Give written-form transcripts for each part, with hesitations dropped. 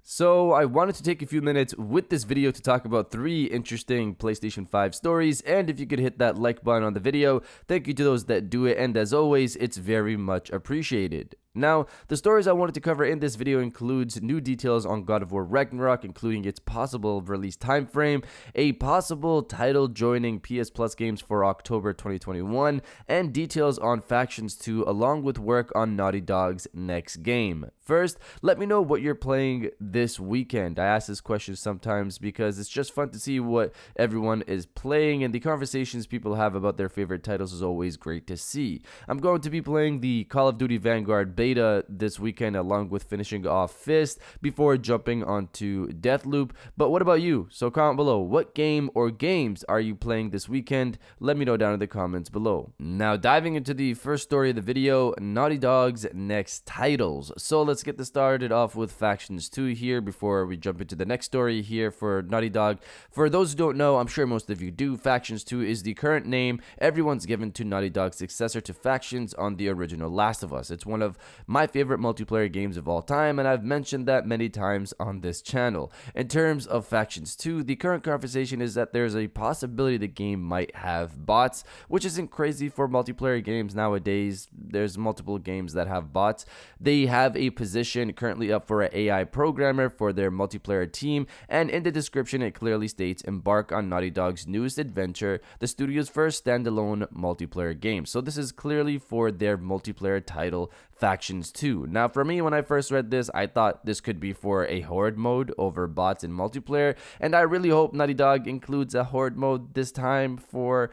So I wanted to take a few minutes with this video to talk about 3 interesting PlayStation 5 stories, and if you could hit that like button on the video, thank you to those that do it, and as always, it's very much appreciated. Now, the stories I wanted to cover in this video includes new details on God of War Ragnarok, including its possible release timeframe, a possible title joining PS Plus games for October 2021, and details on Factions 2 along with work on Naughty Dog's next game. First, let me know what you're playing this weekend. I ask this question sometimes because it's just fun to see what everyone is playing, and the conversations people have about their favorite titles is always great to see. I'm going to be playing the Call of Duty Vanguard beta this weekend along with finishing off Fist before jumping onto Deathloop. But what about you? So comment below, what game or games are you playing this weekend? Let me know down in the comments below. Now diving into the first story of the video, Naughty Dog's next titles. So let's get this started off with Factions 2 here before we jump into the next story here for Naughty Dog. For those who don't know, I'm sure most of you do, Factions 2 is the current name everyone's given to Naughty Dog's successor to Factions on the original Last of Us. It's one of my favorite multiplayer games of all time, and I've mentioned that many times on this channel. In terms of Factions 2, the current conversation is that there's a possibility the game might have bots, which isn't crazy for multiplayer games nowadays. There's multiple games that have bots. They have a position currently up for an AI programmer for their multiplayer team, and in the description it clearly states embark on Naughty Dog's newest adventure, the studio's first standalone multiplayer game. So this is clearly for their multiplayer title, Factions 2. Now for me, when I first read this, I thought this could be for a horde mode over bots in multiplayer, and I really hope Naughty Dog includes a horde mode this time for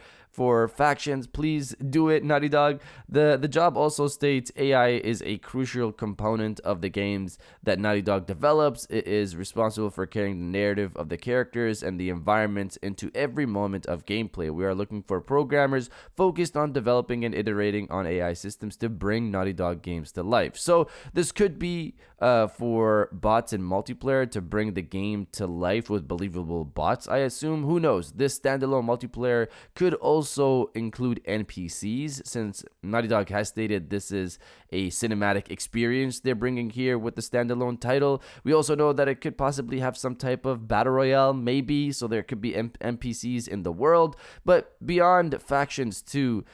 Factions. Please do it, Naughty Dog. The job also states AI is a crucial component of the games that Naughty Dog develops. It is responsible for carrying the narrative of the characters and the environments into every moment of gameplay. We are looking for programmers focused on developing and iterating on AI systems to bring Naughty Dog games to life. So this could be for bots in multiplayer to bring the game to life with believable bots, I assume. Who knows? This standalone multiplayer could also include NPCs, since Naughty Dog has stated this is a cinematic experience they're bringing here with the standalone title. We also know that it could possibly have some type of battle royale, maybe, so there could be NPCs in the world. But beyond Factions 2,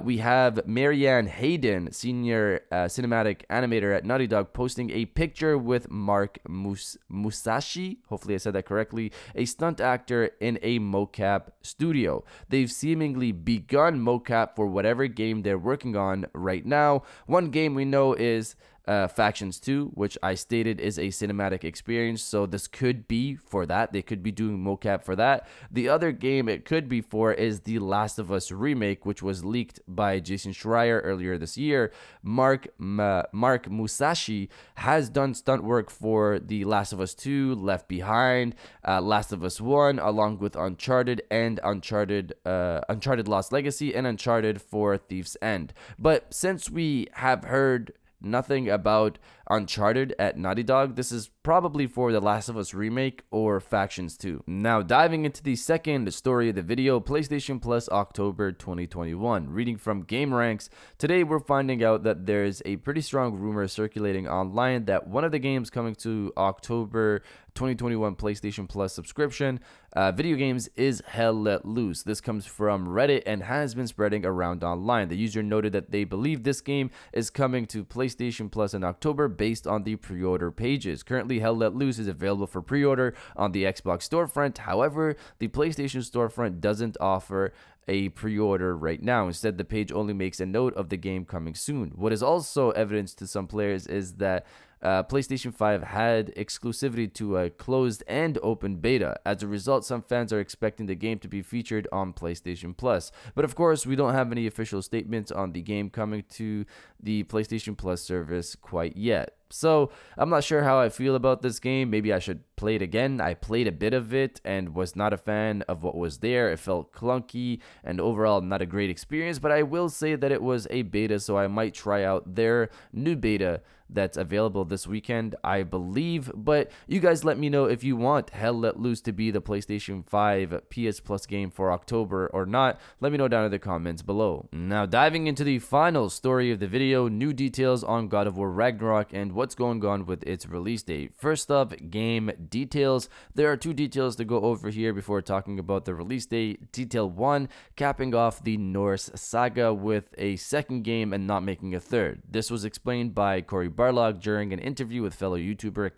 we have Marianne Hayden, senior cinematic animator at Naughty Dog, posting a picture with Mark Musashi, hopefully I said that correctly, a stunt actor in a mocap studio. They've seemingly begun mocap for whatever game they're working on right now. One game we know is Factions 2, which I stated is a cinematic experience, so this could be for that. They could be doing mocap for that. The other game it could be for is the Last of Us Remake, which was leaked by Jason Schreier earlier this year. Mark Musashi has done stunt work for the Last of Us 2, Left Behind, Last of Us 1, along with Uncharted and Uncharted Lost Legacy, and Uncharted for Thief's End. But since we have heard nothing about Uncharted at Naughty Dog, this is probably for The Last of Us Remake or Factions 2. Now diving into the second story of the video, PlayStation Plus October 2021. Reading from GameRanks, today we're finding out that there's a pretty strong rumor circulating online that one of the games coming to October 2021 PlayStation Plus subscription video games is Hell Let Loose. This comes from Reddit and has been spreading around online. The user noted that they believe this game is coming to PlayStation Plus in October based on the pre-order pages. Currently, Hell Let Loose is available for pre-order on the Xbox storefront. However, the PlayStation storefront doesn't offer a pre-order right now. Instead, the page only makes a note of the game coming soon. What is also evidence to some players is that PlayStation 5 had exclusivity to a closed and open beta. As a result, some fans are expecting the game to be featured on PlayStation Plus. But of course, we don't have any official statements on the game coming to the PlayStation Plus service quite yet. So I'm not sure how I feel about this game. Maybe I should play it again. I played a bit of it and was not a fan of what was there. It felt clunky and overall not a great experience, but I will say that it was a beta, so I might try out their new beta that's available available this weekend, I believe. But you guys let me know if you want Hell Let Loose to be the PlayStation 5 PS Plus game for October or not. Let me know down in the comments below. Now, diving into the final story of the video, new details on God of War Ragnarok and what's going on with its release date. First up, game details. There are two details to go over here before talking about the release date. Detail 1, capping off the Norse saga with a second game and not making a third. This was explained by Cory Barlog during an interview with fellow YouTuber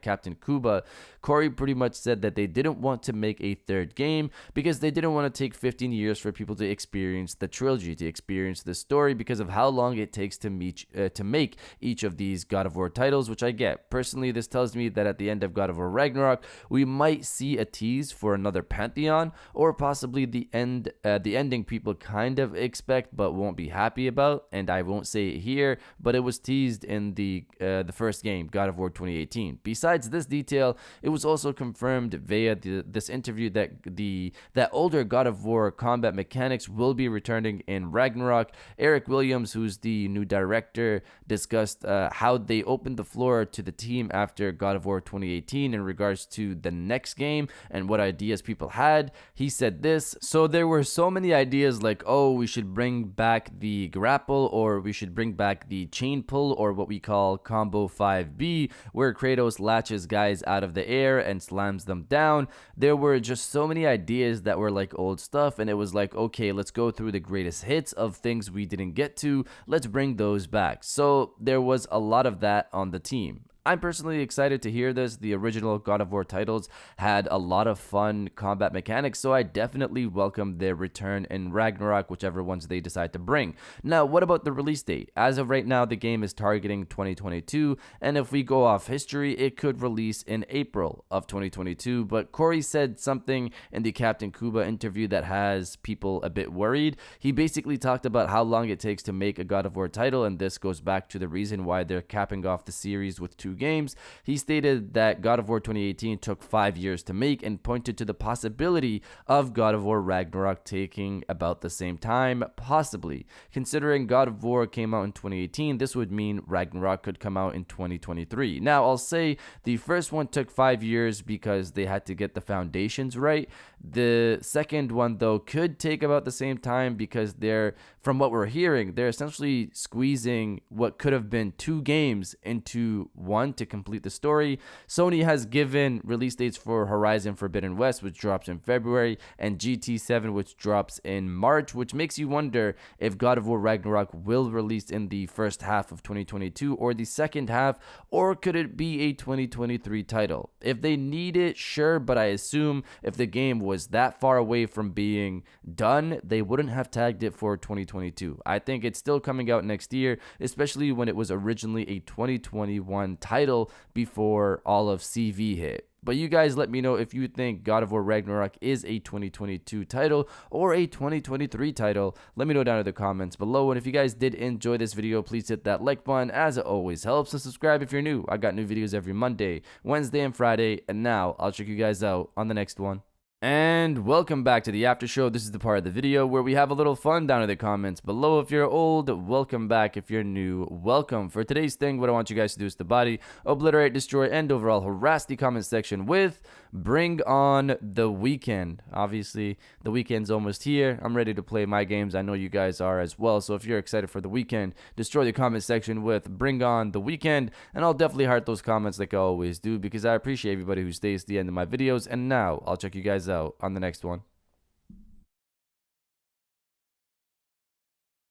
Captain Kuba. Cory pretty much said that they didn't want to make a third game because they didn't want to take 15 years for people to experience the trilogy, to experience the story, because of how long it takes to make each of these God of War titles, which I get. Personally, this tells me that at the end of God of War Ragnarok, we might see a tease for another Pantheon, or possibly the ending people kind of expect but won't be happy about, and I won't say it here, but it was teased in the first game, God of War 2018. Besides this detail, it was also confirmed via this interview that older God of War combat mechanics will be returning in Ragnarok. Eric Williams, who's the new director, discussed how they opened the floor to the team after God of War 2018 in regards to the next game and what ideas people had. He said this: so there were so many ideas like, oh, we should bring back the grapple, or we should bring back the chain pull, or what we call combo 5B, where Kratos latches guys out of the air and slams them down. There were just so many ideas that were like old stuff, and it was like, okay, let's go through the greatest hits of things we didn't get to. Let's bring those back. So there was a lot of that on the team. I'm personally excited to hear this. The original God of War titles had a lot of fun combat mechanics, so I definitely welcome their return in Ragnarok, whichever ones they decide to bring. Now, what about the release date? As of right now, the game is targeting 2022, and if we go off history, it could release in April of 2022, but Cory said something in the Captain Kuba interview that has people a bit worried. He basically talked about how long it takes to make a God of War title, and this goes back to the reason why they're capping off the series with 2 games. He stated that God of War 2018 took 5 years to make and pointed to the possibility of God of War Ragnarok taking about the same time, possibly. Considering God of War came out in 2018, this would mean Ragnarok could come out in 2023. Now, I'll say the first one took 5 years because they had to get the foundations right. The second one, though, could take about the same time because from what we're hearing, they're essentially squeezing what could have been 2 games into one to complete the story. Sony has given release dates for Horizon Forbidden West, which drops in February, and GT7, which drops in March, which makes you wonder if God of War Ragnarok will release in the first half of 2022 or the second half, or could it be a 2023 title? If they need it, sure, but I assume if the game was that far away from being done, they wouldn't have tagged it for 2022. I think it's still coming out next year, especially when it was originally a 2021 title before all of CV hit. But you guys let me know if you think God of War Ragnarok is a 2022 title or a 2023 title. Let me know down in the comments below. And if you guys did enjoy this video, please hit that like button, as it always helps. And subscribe if you're new. I got new videos every Monday, Wednesday, and Friday. And now I'll check you guys out on the next one. And welcome back to the after show. This is the part of the video where we have a little fun down in the comments below. If you're old, welcome back. If you're new, welcome. For today's thing, what I want you guys to do is to body, obliterate, destroy, and overall harass the comment section with Bring On the Weekend. Obviously, the weekend's almost here. I'm ready to play my games. I know you guys are as well. So if you're excited for the weekend, destroy the comment section with Bring On the Weekend. And I'll definitely heart those comments like I always do, because I appreciate everybody who stays to the end of my videos. And now I'll check you guys out on the next one.